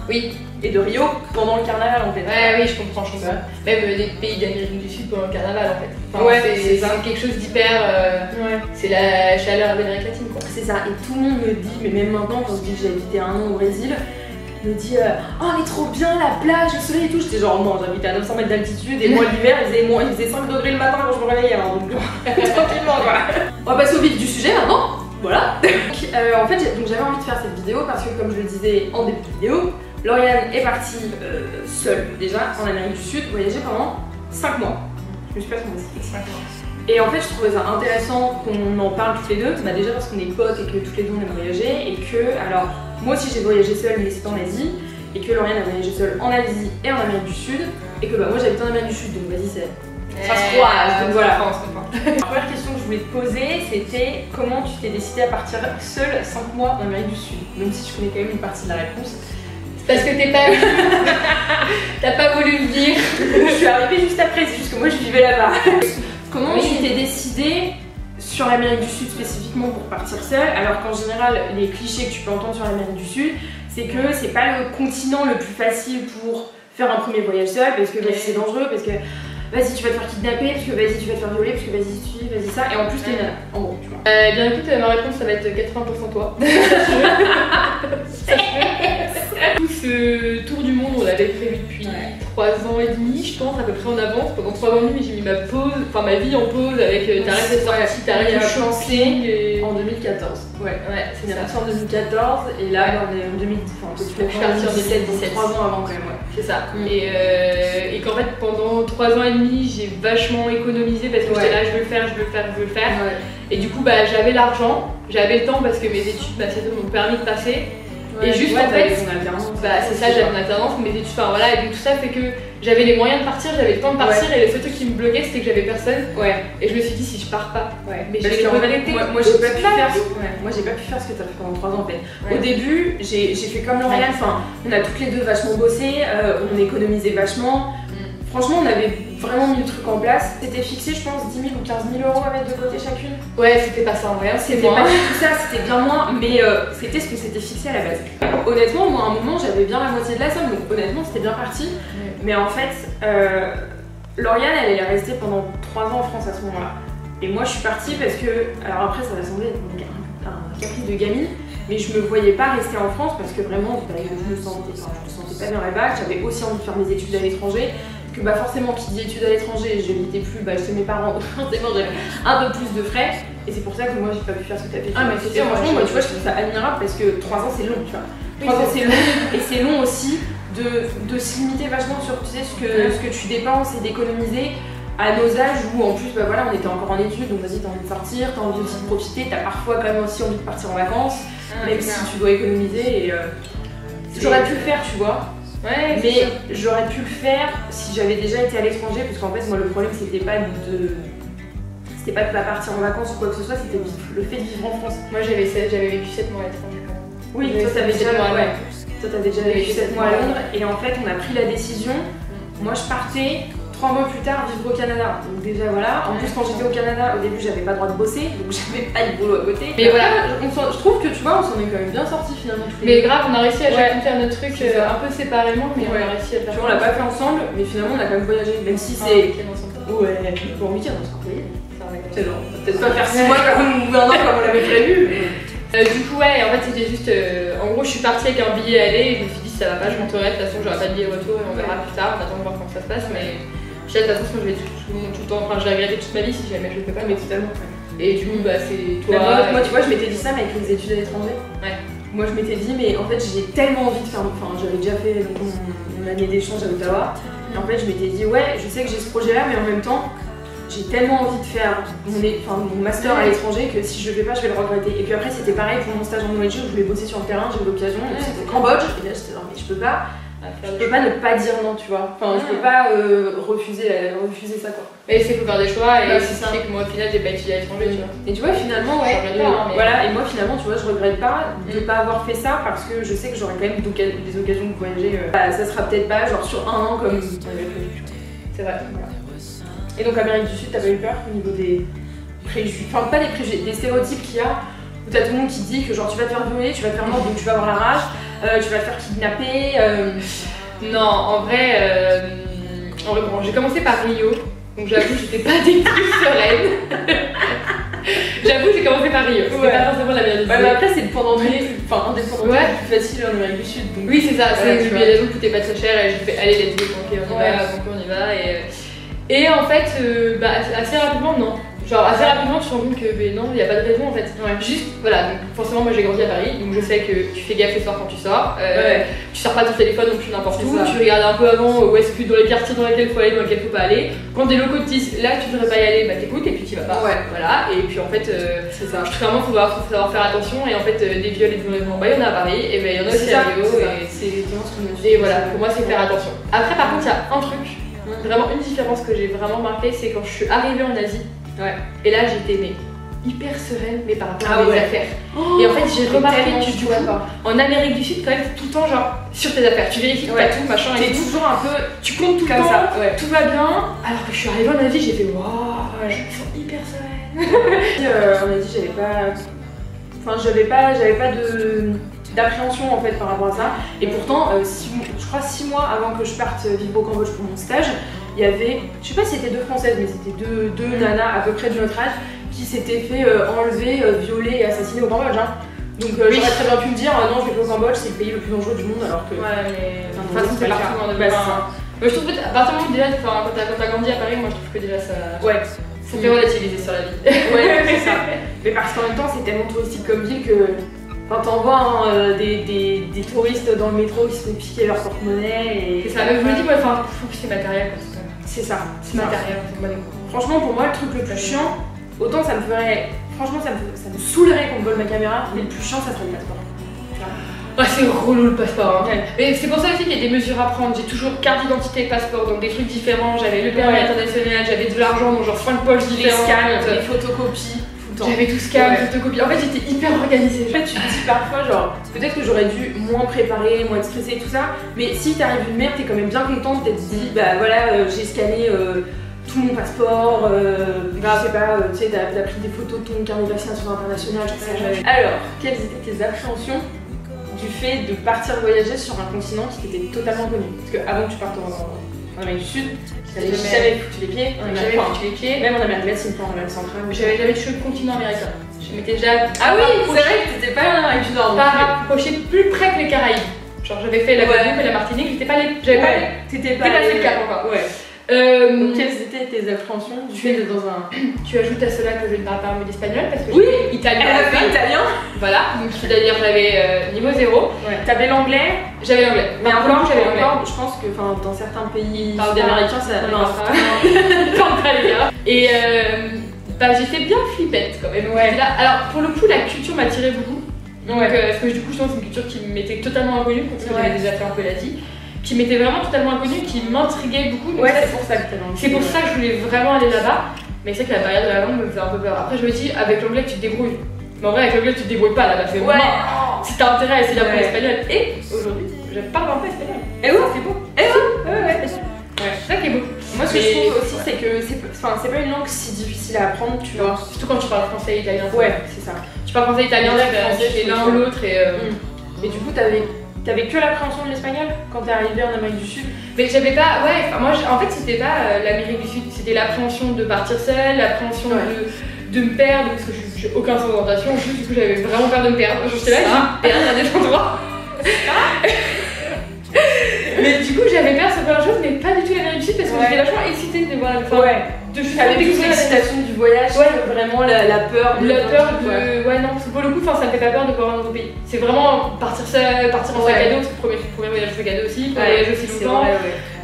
Oui. Et de Rio pendant le carnaval en fait. Ouais oui je comprends. Même les pays d'Amérique du Sud pendant le carnaval en fait. Enfin, ouais c'est quelque chose d'hyper. C'est la chaleur de l'Amérique latine quoi. C'est ça, et tout le monde me dit, mais même maintenant quand je dis que j'ai habité 1 an au Brésil, me dit oh mais trop bien la plage, le soleil et tout. J'étais genre non, j'habitais à 900 mètres d'altitude et moi l'hiver il faisait 5 degrés le matin quand je me réveillais hein, donc tranquillement quoi. On va passer au vif du sujet maintenant. Voilà. Donc, en fait j'avais envie de faire cette vidéo parce que comme je le disais en début de vidéo, Lauriane est partie seule déjà en Amérique du Sud voyager pendant 5 mois. Je me suis pas trompée, c'était 5 mois. Et en fait je trouvais ça intéressant qu'on en parle toutes les deux, bah, déjà parce qu'on est potes et que toutes les deux on aime voyager et que alors moi aussi j'ai voyagé seule mais c'était en Asie et que Lauriane a voyagé seule en Asie et en Amérique du Sud et que bah moi j'habite en Amérique du Sud donc vas-y ça se croise donc voilà. La première question que je voulais te poser c'était comment tu t'es décidée à partir seule 5 mois en Amérique du Sud, même si je connais quand même une partie de la réponse. Parce que t'as pas voulu me dire. Je suis arrivée juste après, c'est juste que moi je vivais là-bas. Comment tu t'es décidée sur l'Amérique du Sud spécifiquement pour partir seule, alors qu'en général les clichés que tu peux entendre sur l'Amérique du Sud, c'est que c'est pas le continent le plus facile pour faire un premier voyage seul, parce que vas-y c'est dangereux, parce que vas-y tu vas te faire kidnapper, parce que vas-y tu vas te faire violer, parce que vas-y tu, vas-y ça, et en plus t'es une nana, en gros tu vois. Bien écoute, ma réponse ça va être 80% toi. Tout ce tour du monde on l'avait prévu depuis 3 ans et demi, je pense, à peu près en avance. Pendant 3 ans et demi, j'ai mis ma vie en pause avec t'arrêtes d'être sortie, t'arrêtes de shopping. En 2014. Ouais, c'est ça. En 2014 et là on est en 2010. Enfin, je suis partie en 2017. 3 ans avant quand même, ouais. C'est ça. Et qu'en fait, pendant 3 ans et demi, j'ai vachement économisé parce que j'étais là, je veux le faire. Ouais. Et du coup, j'avais l'argent, j'avais le temps parce que mes études, ma saison m'ont permis de passer. Ouais, et juste en fait, c'est ça, j'avais mon alternance, mes études, enfin voilà, et donc tout ça fait que j'avais les moyens de partir, j'avais le temps de partir, et le seul truc qui me bloquait c'était que j'avais personne. Et je me suis dit si je pars pas, mais je vais regretter. Moi j'ai pas pu faire. Moi j'ai pas pu faire ce que t'as fait pendant 3 ans en fait. Au début, j'ai fait comme Lauriane, enfin on a toutes les deux vachement bossé, on économisait vachement. Franchement, on avait vraiment mis le truc en place. C'était fixé, je pense, 10 000 ou 15 000 euros à mettre de côté chacune. Ouais, c'était pas ça en vrai, c'était pas du tout ça, c'était bien moins, mais c'était ce que c'était fixé à la base. Honnêtement, moi à un moment, j'avais bien la moitié de la somme, donc honnêtement, c'était bien parti. Mais en fait, Lauriane, elle est restée pendant 3 ans en France à ce moment-là. Et moi, je suis partie parce que, alors après, ça va sembler un caprice de gamine, mais je me voyais pas rester en France parce que vraiment, je me sentais pas bien là-bas. J'avais aussi envie de faire mes études à l'étranger. Que forcément qui dit études à l'étranger, je n'étais plus chez mes parents, donc forcément j'avais un peu plus de frais et c'est pour ça que moi j'ai pas pu faire ce que tu as fait. Mais c'était franchement, moi tu vois, je trouve ça admirable parce que 3 ans c'est long, tu vois. 3 ans c'est long et c'est long aussi de se limiter vachement sur tu sais, ce que tu dépenses et d'économiser à nos âges où en plus on était encore en études, donc vas-y t'as envie de sortir, t'as envie aussi de profiter, t'as parfois quand même aussi envie de partir en vacances, même si tu dois économiser et j'aurais pu le faire, tu vois. Mais j'aurais pu le faire si j'avais déjà été à l'étranger, parce qu'en fait moi le problème c'était pas de pas partir en vacances ou quoi que ce soit, c'était le fait de vivre en France. Moi j'avais vécu 7 mois à l'étranger quand même. Oui, toi t'avais déjà vécu 7 mois à Londres et en fait on a pris la décision, moi je partais 3 mois plus tard vivre au Canada, donc déjà voilà. En plus quand j'étais au Canada, au début j'avais pas le droit de bosser, donc j'avais pas de boulot à côté. Mais voilà, je trouve que tu vois, on s'en est quand même bien sorti finalement. Mais grave, on a réussi à chacun faire notre truc un peu séparément, mais on a réussi à faire. Tu vois, on l'a pas fait ensemble, mais finalement on a quand même voyagé, même si c'est. Ouais, pour un week-end on s'en voyait. C'est genre, peut-être pas faire 6 mois ou 1 an comme on l'avait prévu. Du coup, en fait c'était juste. En gros, je suis partie avec un billet aller et je me suis dit si ça va pas, je rentrerai. De toute façon, j'aurai pas de billet retour et on verra plus tard. On attend de voir comment ça se passe, mais. De toute façon, je vais tout le temps, je vais regretter toute ma vie si jamais je le fais pas. Mais totalement. Et du coup, c'est toi. Moi, tu vois, je m'étais dit ça, mais avec les études à l'étranger. Moi, je m'étais dit, mais en fait, j'ai tellement envie de faire. Enfin, j'avais déjà fait mon année d'échange à Ottawa. Et en fait, je m'étais dit, je sais que j'ai ce projet-là, mais en même temps, j'ai tellement envie de faire mon master à l'étranger que si je le fais pas, je vais le regretter. Et puis après, c'était pareil pour mon stage en ONG où je voulais bosser sur le terrain, j'ai eu l'occasion. C'était au Cambodge. Et là, j'étais non, mais je peux pas. Je peux pas ne pas dire non, tu vois. Enfin, je peux pas refuser ça, quoi. Et c'est faut faire des choix, et c'est ça que moi, au final, j'ai pas étudié à l'étranger, tu vois. Et tu vois, finalement, voilà, et moi, finalement, tu vois, je regrette pas de pas avoir fait ça parce que je sais que j'aurais quand même des occasions de voyager. Ça sera peut-être pas genre sur 1 an comme. C'est vrai. Voilà. Et donc, Amérique du Sud, t'as pas eu peur au niveau des préjugés, enfin, pas des préjugés, des stéréotypes qu'il y a où t'as tout le monde qui dit que genre tu vas te faire violer, tu vas te faire mordre, donc tu vas avoir la rage. Tu vas te faire kidnapper. Non, en vrai, bon, j'ai commencé par Rio, donc j'avoue j'étais pas des plus sereine. J'avoue j'ai commencé par Rio, c'était pas forcément l'Amérique du Sud. Mais après c'est le point d'entrée, enfin un des points d'entrée plus facile en Amérique du Sud. Donc... Oui c'est ça, c'est le billet d'avion coûtait pas très cher et j'ai fait allez let's go, ok on y va. Et en fait, assez rapidement non. Genre assez rapidement tu te rends compte que non, il n'y a pas de raison en fait. Juste, voilà, donc forcément moi j'ai grandi à Paris, donc je sais que tu fais gaffe le soir quand tu sors. Tu sors pas ton téléphone non plus n'importe où, tu regardes un peu avant où est-ce que dans les quartiers dans lesquels il faut aller, dans lesquels il faut pas aller. Quand des locaux te disent là tu devrais pas y aller, t'écoutes et puis tu vas pas. Voilà, et puis en fait, c'est ça. Vraiment faut savoir faire attention et en fait des viols et des enlèvements, il y en a à Paris, et il y en a aussi à Rio. C'est exactement ce qu'on me dit. Et voilà, pour moi c'est faire attention. Après par contre il y a un truc, vraiment une différence que j'ai vraiment marquée, c'est quand je suis arrivée en Asie. Et là j'étais hyper sereine mais par rapport à mes affaires. Et en fait j'ai remarqué que du coup en Amérique du Sud quand même tout le temps genre sur tes affaires, tu vérifies que t'as tout machin et t'es toujours un peu, tu comptes tout le temps, tout va bien. Alors que je suis arrivée en Asie j'ai fait waouh, je me sens hyper sereine. En Asie j'avais pas d'appréhension en fait par rapport à ça. Et pourtant je crois 6 mois avant que je parte vivre au Cambodge pour mon stage, il y avait, je sais pas si c'était 2 Françaises, mais c'était deux nanas à peu près de notre âge qui s'étaient fait enlever, violer et assassiner au Cambodge. Donc j'aurais très bien pu me dire non, je vais pas au Cambodge, c'est le pays le plus dangereux du monde alors que. Mais de toute façon c'est partout. Moi je trouve que à partir du moment où déjà, quand t'as grandi à Paris, moi je trouve que déjà ça. Ouais. Ça fait relativiser sur la vie. Ouais, c'est ça. Mais parce qu'en même temps, c'est tellement touristique comme ville que. Enfin, t'en vois des touristes dans le métro qui se font piquer leur porte-monnaie et. C'est ça, même je me dis, ouais, enfin, faut que c'est matériel quoi. C'est ça. C'est matériel, c'est pas des coups. Franchement, pour moi, le truc le plus chiant, autant ça me ferait. Franchement, ça me saoulerait qu'on me vole ma caméra, mais le plus chiant, ça serait le passeport. Ouais, c'est relou le passeport. Hein. Ouais. Mais c'est pour ça aussi qu'il y a des mesures à prendre. J'ai toujours carte d'identité, passeport, donc des trucs différents. J'avais le permis international, j'avais de l'argent, donc genre 5 poches différentes. Les scans, les photocopies. J'avais tout scan, photocopie. En fait, j'étais hyper organisée. En fait, tu te dis parfois, genre, peut-être que j'aurais dû moins préparer, moins être stressée et tout ça, mais si t'arrives une merde, t'es quand même bien contente d'être dit, bah voilà, j'ai scanné tout mon passeport, je sais pas, tu sais, t'as pris des photos de ton carnet de vaccination international, je sais pas. Alors, quelles étaient tes appréhensions du fait de partir voyager sur un continent qui t'était totalement inconnu? Parce qu'avant que tu partes en Amérique du Sud, j'avais jamais foutu les pieds, même en Amérique latine, pas en Amérique centrale. J'avais jamais touché le continent américain. Je m'étais déjà. Ah oui, c'est vrai que t'étais pas en Amérique du Nord. Pas rapproché plus près que les Caraïbes. Genre j'avais fait la Guadeloupe et la Martinique, j'étais pas les. J'avais pas. T'étais pas passé le cap encore. Ouais. Donc quelles étaient tes appréhensions du fait d'être dans un. Tu ajoutes à cela que je ne parle pas l'espagnol parce que oui, italien. Elle avait italien. Voilà, donc c'est-à-dire j'avais niveau 0. Ouais. T'avais l'anglais. J'avais l'anglais. Mais encore, je pense que dans certains pays américains, ça. Non, pas les gars. Et bah j'étais bien flippette quand même. Ouais. Là, alors pour le coup, la culture m'attirait beaucoup. Donc ouais. parce que du coup, je pense que c'est une culture qui m'était totalement inconnue parce que j'avais déjà fait un peu l'Asie. Qui m'était vraiment totalement inconnue, qui m'intriguait beaucoup. Ouais, c'est pour ça que c'est pour ça que je voulais vraiment aller là-bas. Mais c'est que la barrière de la langue me faisait un peu peur. Après, je me dis, avec l'anglais, tu te débrouilles. Mais en vrai, avec l'anglais, tu te débrouilles pas là-bas. C'est vraiment. Si t'as intérêt à essayer d'apprendre l'espagnol. Et aujourd'hui, je parle un peu espagnol. Et oui, c'est beau. Et oui, ouais. C'est ça qui est beau. Moi, ce que je trouve aussi, c'est que c'est pas une langue si difficile à apprendre, tu vois. Surtout quand tu parles français et italien. Ouais, c'est ça. Tu parles français et italien, tu fais l'un ou l'autre et. Et du coup, t'avais que l'appréhension de l'espagnol quand t'es arrivé en Amérique du Sud? Mais j'avais pas, moi en fait c'était pas l'Amérique du Sud, c'était l'appréhension de partir seule, l'appréhension de me perdre, parce que j'ai aucun sens d'orientation, en plus du coup j'avais vraiment peur de me perdre. J'étais là, je me perds à des endroits. Mais du coup j'avais peur sur plein de choses, mais pas du tout l'Amérique du Sud parce que j'étais vachement excitée de voir Avec l'excitation du voyage, vraiment la peur de. Ouais, non, parce que pour le coup, ça me fait pas peur de voir un nouveau pays. C'est vraiment partir seul, partir en sac à dos, c'est le premier voyage sac à dos aussi, pour voyager aussi longtemps.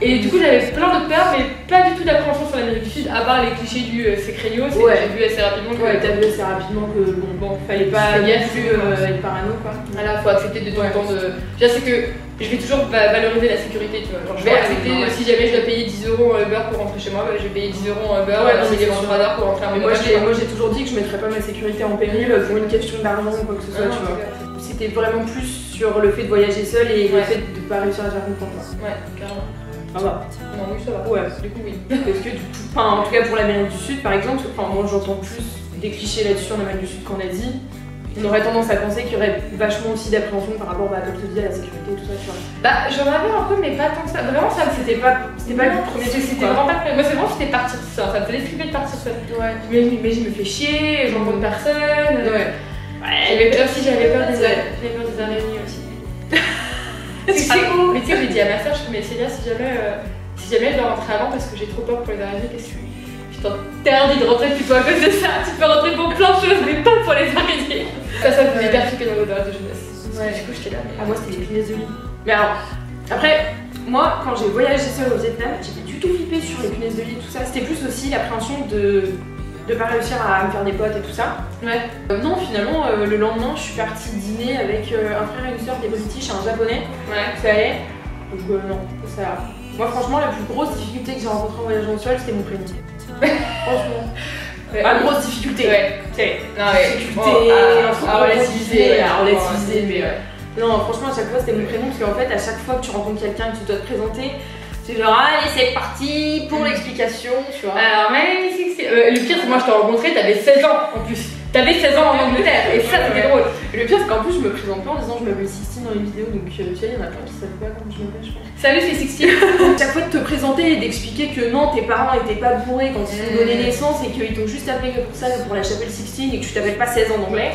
Et du coup, j'avais plein d'autres peurs, mais pas du tout d'appréhension sur l'Amérique du Sud, à part les clichés du c'est craignos, j'ai vu assez rapidement que. Ouais, t'as vu assez rapidement que bon, fallait pas non plus être parano quoi. Voilà, faut accepter de tout le temps de. Déjà, c'est que je vais toujours valoriser la sécurité, tu vois. Genre, je vais accepter, si jamais je dois payer 10 € en Uber pour rentrer chez moi, je vais payer 10 € en Uber, c'est 23 heures pour rentrer à mon hôtel. Moi j'ai toujours dit que je mettrais pas ma sécurité en péril pour une question d'argent ou quoi que ce soit, tu vois. C'était vraiment plus sur le fait de voyager seul et le fait de pas réussir à faire confiance. Ouais, carrément. Ça va. Non, oui, ça va. Ouais, du coup, oui. Parce que, en tout cas pour l'Amérique du Sud, par exemple, moi j'entends plus des clichés là-dessus en Amérique du Sud qu'en Asie. On aurait tendance à penser qu'il y aurait vachement aussi d'appréhension par rapport, comme je te dis, à la sécurité et tout ça, tu vois. Bah, j'en avais un peu, mais pas tant que ça. Vraiment, ça c'était pas le premier truc. C'était vraiment pas le premier. Moi, c'est vraiment, c'était partir seul. Ça me faisait flipper de partir seul. Ouais. Mais je me fais chier, je rencontre personne. Ouais. J'avais peur aussi, j'avais peur des araignées aussi. Mais tu sais, j'ai dit à ma soeur, je me suis dit, si jamais je dois rentrer avant parce que j'ai trop peur pour les araignées, qu'est-ce que je t'interdis de rentrer plutôt à cause de ça. Tu peux rentrer pour plein de choses, mais pas pour les araignées. Ça me faisait hyper flipper dans le période de jeunesse. Ouais. Du coup, j'étais là. Ah, moi, c'était les punaises de lit. Mais alors, après, moi, quand j'ai voyagé seule au Vietnam, j'étais du tout flippée sur les punaises de lit, tout ça. C'était plus aussi l'appréhension de pas réussir à me faire des potes et tout ça. Ouais. Non, finalement, le lendemain, je suis partie dîner avec un frère et une soeur des British, un japonais. Ouais. Ça allait. Donc, non, ça. Moi, franchement, la plus grosse difficulté que j'ai rencontrée en voyageant seule, c'était mon prénom. Franchement. Pas de grosse difficulté. Ouais. Non, mais difficulté, à relativiser, mais. Non, franchement, à chaque fois, c'était mon prénom parce qu'en fait, à chaque fois que tu rencontres quelqu'un que tu dois te présenter, c'est genre, allez, c'est parti pour l'explication, tu vois. Alors, le pire, c'est que moi, je t'ai rencontré, t'avais 16 ans en plus. T'avais 16 ans en Angleterre, et ça, c'était drôle. Et le pire, c'est qu'en plus, je me présente pas en disant je m'appelle Sixtine dans les vidéos, donc tu vois, il y en a plein qui savent pas comment je m'appelle, je pense. Salut, c'est Sixtine. Chaque fois de te présenter et d'expliquer que non, tes parents étaient pas bourrés quand ils t'ont donné naissance et qu'ils t'ont juste appelé pour ça, pour la chapelle Sixtine, et que tu t'appelles pas 16 ans d'anglais.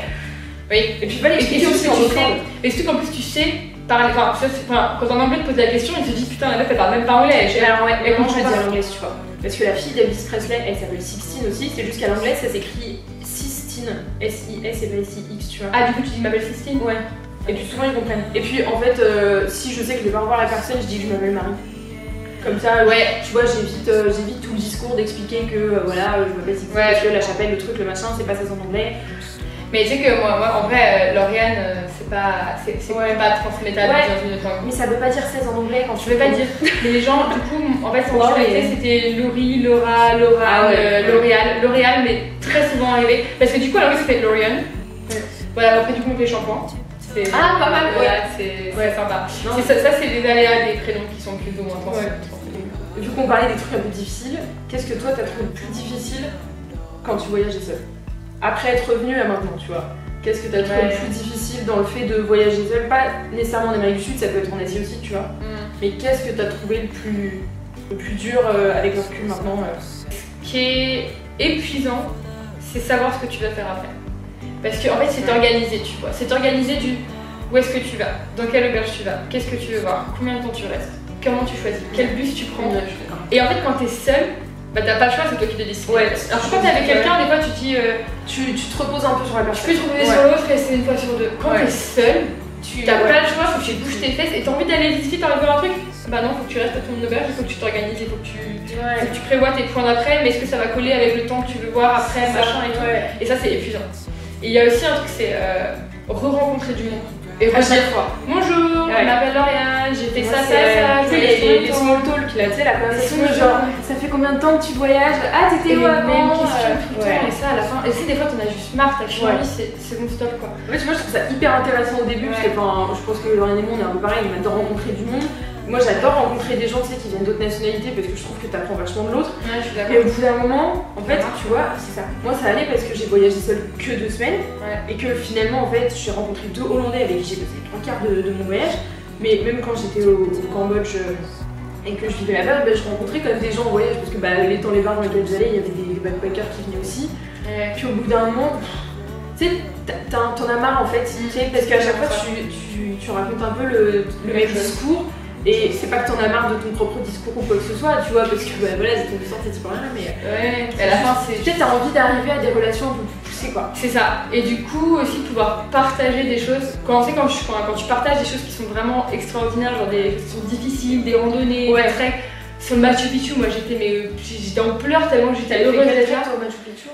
Oui, et puis pas l'expliquer aussi en autre. Et surtout qu'en plus, tu sais parler. Enfin, quand en anglais te pose la question, il te dit putain, la meuf elle parle même pas anglais. Alors, ouais, mais comment je vais dire l'anglaise, tu vois? Parce que la fille d'Elvis Presley, elle s'appelle Sixtine aussi, c'est juste qu'à l'anglais ça s'écrit Sistine, S-I-S et pas S-I-X, tu vois. Ah, du coup, tu dis je m'appelle Sistine? Ouais. Et puis souvent ils comprennent. Et puis en fait, si je sais que je vais pas revoir la personne, je dis que je m'appelle Marie. Comme ça, ouais. Tu vois, j'évite tout le discours d'expliquer que voilà, je m'appelle Sixtine parce que la chapelle, le truc, le machin, c'est pas ça en anglais. Mais tu sais que moi en vrai, Lauriane, c'est pas transmettable dans une autre langue. Mais ça veut pas dire 16 en anglais quand tu veux pas dire. Mais les gens, du coup, en fait, son majorité c'était Laurie, Laura, Laura, L'Oréal, mais très souvent arrivé. Parce que du coup, alors oui, ça fait Lauriane. Voilà, après, du coup, on fait shampoing. Ah, pas mal, c'est sympa. Ça, c'est des aléas des prénoms qui sont plus ou moins transmis. Vu qu'on parlait des trucs un peu difficiles, qu'est-ce que toi t'as trouvé le plus difficile quand tu voyageais seule? Après être revenue à maintenant, tu vois. Qu'est-ce que t'as trouvé le plus difficile dans le fait de voyager seule? Pas nécessairement en Amérique du Sud, ça peut être en Asie aussi, tu vois. Mais qu'est-ce que t'as trouvé le plus dur avec le recul maintenant? Ce qui est épuisant, c'est savoir ce que tu vas faire après. Parce qu'en fait, c'est organisé, tu vois. C'est organisé du où est-ce que tu vas, dans quelle auberge tu vas, qu'est-ce que tu veux voir, combien de temps tu restes, comment tu choisis, quel bus tu prends. Et en fait, quand t'es seule, bah t'as pas le choix, c'est toi qui le décides. Ouais. Alors quand t'es avec quelqu'un, des fois tu dis. Tu te reposes un peu sur la personne. Tu peux te reposer sur l'autre et c'est une fois sur deux. Quand t'es seule, t'as pas le choix, faut que tu bouges tes fesses et t'as envie d'aller visiter, t'as envie de voir un truc. Bah non, faut que tu restes à ton auberge, il faut que tu t'organises, il faut que tu prévois tes points d'après, mais est-ce que ça va coller avec le temps que tu veux voir après, machin et tout. Et ça, c'est épuisant. Et il y a aussi un truc, c'est re-rencontrer du monde. Et à chaque fois. Bonjour, je m'appelle Lauriane, j'ai fait ça. Tu sais, les small talk là, tu sais, la conversation genre, ça fait combien de temps que tu voyages? Ah, t'étais où avant? Même question tout le temps, et ça à la fin. Et si des fois t'en as juste marre, t'as plus envie, c'est bon, stop quoi. En fait, moi je trouve ça hyper intéressant au début, parce que je pense que Lauriane et moi on est un peu pareil, on adore rencontrer du monde. Moi j'adore rencontrer des gens, tu sais, qui viennent d'autres nationalités parce que je trouve que t'apprends vachement de l'autre. Ouais, je suis d'accord. Et au bout d'un moment, en fait, tu vois, c'est ça. Moi ça allait parce que j'ai voyagé seule que 2 semaines et que finalement, en fait, j'ai rencontré 2 Hollandais avec qui j'ai passé 3 quarts de mon voyage. Mais même quand j'étais au Cambodge et que je vivais là-bas, je rencontrais quand même des gens en voyage parce que dans les bars dans lesquels j'allais, il y avait des backpackers qui venaient aussi. Puis au bout d'un moment, tu sais, t'en as marre en fait, tu sais, parce qu'à chaque fois tu racontes un peu le même discours. Et c'est pas que t'en as marre de ton propre discours ou quoi que ce soit, tu vois, parce que voilà, c'est ton sort, c'est pas rien, mais à la fin, c'est. Peut-être t'as envie d'arriver à des relations un peu plus poussées, quoi. C'est ça. Et du coup, aussi pouvoir partager des choses. Quand tu partages des choses qui sont vraiment extraordinaires, genre des choses qui sont difficiles, des randonnées, des treks. Sur le Machu Picchu, moi j'étais en pleurs tellement que j'étais heureuse d'être là. Au Machu Picchu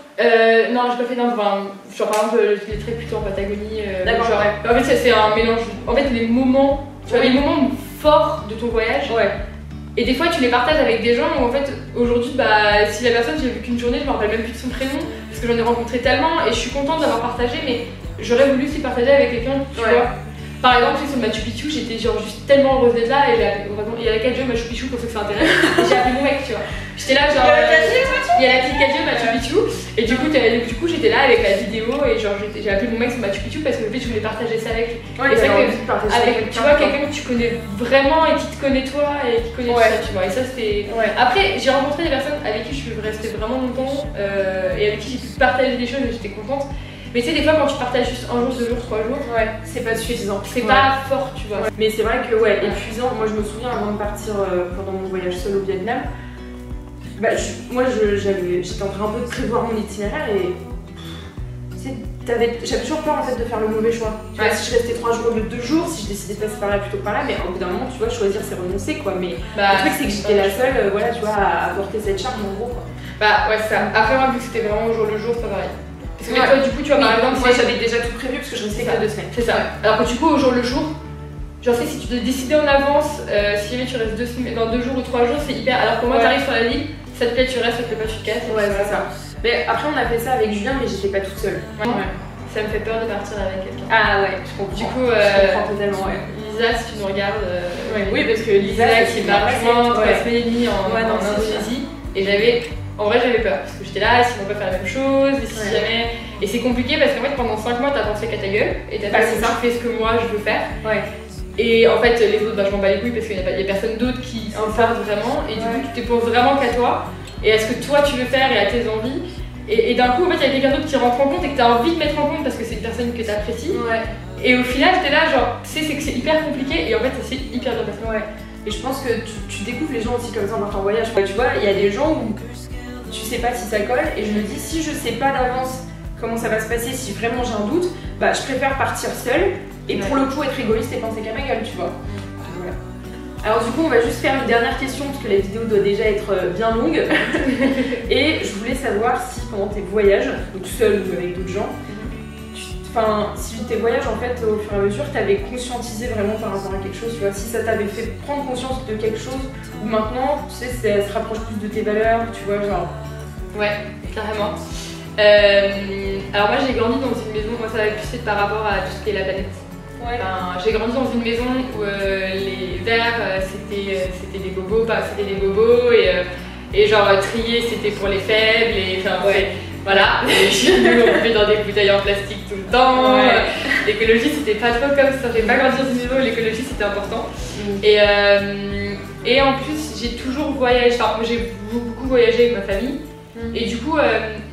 non, j'ai pas fait genre par exemple les treks plutôt en Patagonie. D'accord. En fait, c'est un mélange. En fait, les moments forts de ton voyage. Et des fois, tu les partages avec des gens où en fait, aujourd'hui, bah, si la personne, j'ai vu qu'une journée, je me rappelle même plus de son prénom parce que j'en ai rencontré tellement et je suis contente d'avoir partagé, mais j'aurais voulu aussi partager avec quelqu'un, tu vois. Par exemple, sur le Machu Picchu, j'étais genre juste tellement heureuse d'être là et il y a la 4G Machu Picchu pour ceux que ça intéresse. Et j'ai appelé mon mec, tu vois. J'étais là genre. Il y a la petite 4G Machu Picchu et du coup j'étais là avec la vidéo et genre j'ai appelé mon mec sur Machu Picchu parce que en fait je voulais partager ça avec lui. Et c'est vrai que avec tu vois quelqu'un que tu connais vraiment et qui te connaît toi et qui connaît tout ça, tu vois. Et ça c'était. Après j'ai rencontré des personnes avec qui je suis restée vraiment longtemps et avec qui j'ai pu partager des choses et j'étais contente. Mais tu sais, des fois, quand tu partages juste un jour, 2 jours, 3 jours, c'est pas suffisant. C'est pas fort, tu vois. Mais c'est vrai que, épuisant. Moi, je me souviens avant de partir pendant mon voyage seul au Vietnam, j'étais en train un peu de prévoir mon itinéraire et. J'avais toujours peur en fait de faire le mauvais choix. Tu vois, si je restais 3 jours au lieu de 2 jours, si je décidais de passer par là plutôt que par là, mais au bout d'un moment, tu vois, choisir c'est renoncer quoi. Mais le truc, c'est que j'étais la seule, tu vois, à porter cette charge en gros quoi. Bah, ouais, c'est ça. Après, moi, vu que c'était vraiment au jour le jour, c'est pas pareil. Parce que toi, du coup, tu vois, par exemple, moi j'avais déjà tout prévu parce que je restais que 2 semaines. C'est ça. Alors que du coup, au jour le jour, genre, si tu dois décider en avance, si jamais tu restes 2 semaines, dans 2 jours ou 3 jours, c'est hyper. Alors que moi, t'arrives sur la ligne, ça te plaît, tu restes, ça te plaît pas, tu te casses. Ouais, c'est ça. Mais après, on a fait ça avec Julien, mais j'étais pas toute seule. Ça me fait peur de partir avec quelqu'un. Ah ouais, je comprends. Du coup, je comprends totalement, Lisa, si tu nous regardes. Oui, parce que Lisa qui m'a rejoint 3 semaines et demie en Indonésie. Et en vrai, j'avais peur parce que j'étais là, si on peut faire la même chose, et si jamais. Et c'est compliqué parce qu'en fait, pendant 5 mois, t'as pensé qu'à ta gueule et t'as fait ce que moi je veux faire. Et en fait, les autres, je m'en bats les couilles parce qu'il y a personne d'autre qui s'en parle vraiment. Et du coup, tu te poses vraiment qu'à toi et à ce que toi tu veux faire et à tes envies. Et d'un coup, en fait, il y a quelqu'un d'autre qui rentre en compte et que tu as envie de mettre en compte parce que c'est une personne que tu apprécies. Et au final, j'étais là, genre, tu sais, c'est que c'est hyper compliqué et en fait, ça s'est hyper bien passé. Ouais. Et je pense que tu découvres les gens aussi comme ça en partant en voyage. Tu vois, il y a des gens où tu sais pas si ça colle et je me dis, si je sais pas d'avance comment ça va se passer, si vraiment j'ai un doute, bah je préfère partir seule et pour le coup être égoïste et penser qu'à ma gueule, tu vois. Voilà. Alors du coup, on va juste faire une dernière question parce que la vidéo doit déjà être bien longue. Et je voulais savoir si pendant tes voyages, donc seule ou avec d'autres gens, si tes voyages en fait au fur et à mesure t'avais conscientisé vraiment par rapport à quelque chose, tu vois, si ça t'avait fait prendre conscience de quelque chose ou maintenant tu sais ça se rapproche plus de tes valeurs, tu vois, genre. Ouais, carrément. Alors moi j'ai grandi dans une maison, moi ça va plus être par rapport à tout ce qui est la planète. Ouais. Enfin, j'ai grandi dans une maison où les verres c'était des bobos, c'était des bobos et genre trier c'était pour les faibles et enfin ouais. Voilà, les chinois on vivait dans des bouteilles en plastique tout le temps. Ouais. L'écologie c'était pas trop comme ça, j'ai pas grandi dans une maison où l'écologie c'était important. Et en plus j'ai toujours voyagé, enfin j'ai beaucoup voyagé avec ma famille. Et du coup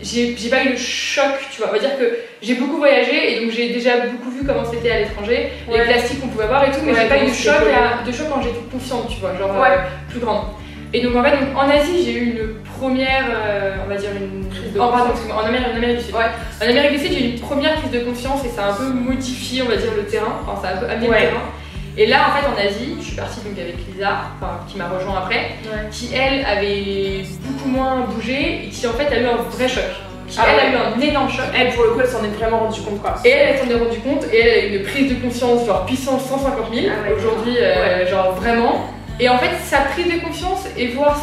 j'ai pas eu le choc, tu vois, on va dire que j'ai beaucoup voyagé et donc j'ai déjà beaucoup vu comment c'était à l'étranger, les plastiques qu'on pouvait avoir et tout, mais j'ai pas eu de choc quand j'étais confiante, tu vois, genre plus grande. Et donc en fait, en Asie, j'ai eu une première, on va dire une prise de confiance. En Amérique du Sud. Ouais. En Amérique du Sud, j'ai eu une première prise de confiance et ça a un peu modifié, on va dire, le terrain. Enfin, ça a un peu amené le terrain. Et là, en fait, en Asie, je suis partie donc avec Lisa, qui m'a rejoint après, qui elle avait beaucoup moins bougé et qui en fait a eu un vrai choc. Elle a eu un énorme choc. Elle, pour le coup, elle s'en est vraiment rendue compte, quoi. Et elle s'en est rendue compte et elle a eu une prise de conscience, genre puissance 150 000. Aujourd'hui, genre vraiment. Et en fait, sa prise de confiance et voir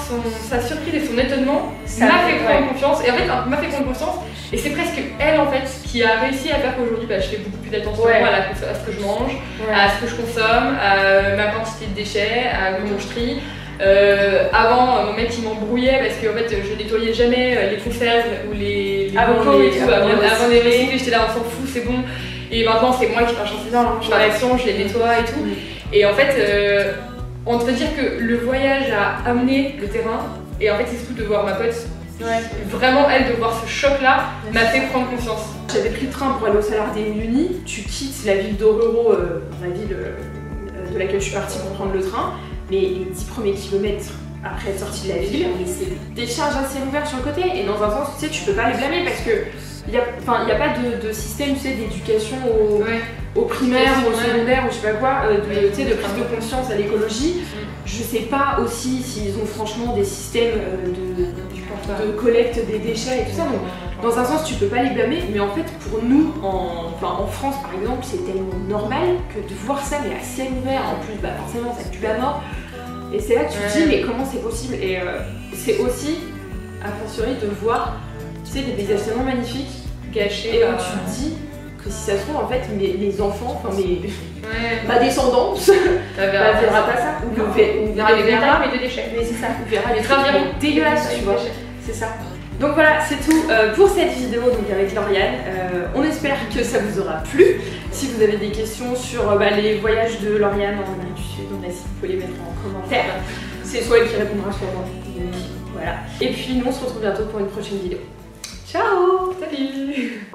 sa surprise et son étonnement m'a fait prendre confiance. Et en fait, m'a fait prendre confiance. Et c'est presque elle, en fait, qui a réussi à faire qu'aujourd'hui, je fais beaucoup plus d'attention à ce que je mange, à ce que je consomme, à ma quantité de déchets, à comment je trie. Avant, mon mec il m'embrouillait parce que en fait, je nettoyais jamais les conserves ou les bocaux et tout. Avant les recycler, j'étais là, on s'en fout, c'est bon. Et maintenant, c'est moi qui fais un je fais attention, je les nettoie et tout. Et en fait, on peut dire que le voyage a amené le terrain et en fait c'est surtout de voir ma pote, vraiment elle de voir ce choc là m'a fait prendre confiance. J'avais pris le train pour aller au Salar des Uyuni, tu quittes la ville d'Oruro, la ville de laquelle je suis partie pour prendre le train, mais les 10 premiers kilomètres après être sortie de la ville, c'est des charges à ciel ouvert sur le côté et dans un sens tu sais tu peux pas les blâmer parce que il n'y a pas de système tu sais, d'éducation au primaire ou au secondaire ou je sais pas quoi, de prise de conscience à l'écologie. Je sais pas aussi s'ils ont franchement des systèmes de collecte des déchets et tout ça. Donc, dans un sens, tu peux pas les blâmer, mais en fait, pour nous, en France par exemple, c'est tellement normal que de voir ça, mais à ciel ouvert, en plus, forcément, ça pue la mort. Et c'est là que tu te dis, mais comment c'est possible? Et c'est aussi, a fortiori, de voir, tu sais, des paysages tellement magnifiques gâchés, et où tu te dis que si ça se trouve, en fait, mes enfants, ma descendance, verra pas ça. On verra des métals mais de déchets. Mais c'est ça, on verra des trucs dégueulasses, tu vois. C'est ça. Donc voilà, c'est tout pour cette vidéo donc avec Lauriane. On espère que ça vous aura plu. Si vous avez des questions sur les voyages de Lauriane en Amérique du Sud, on a si vous pouvez les mettre en commentaire. C'est soit elle qui répondra, soit moi. Voilà. Et puis nous on se retrouve bientôt pour une prochaine vidéo. Ciao! Salut!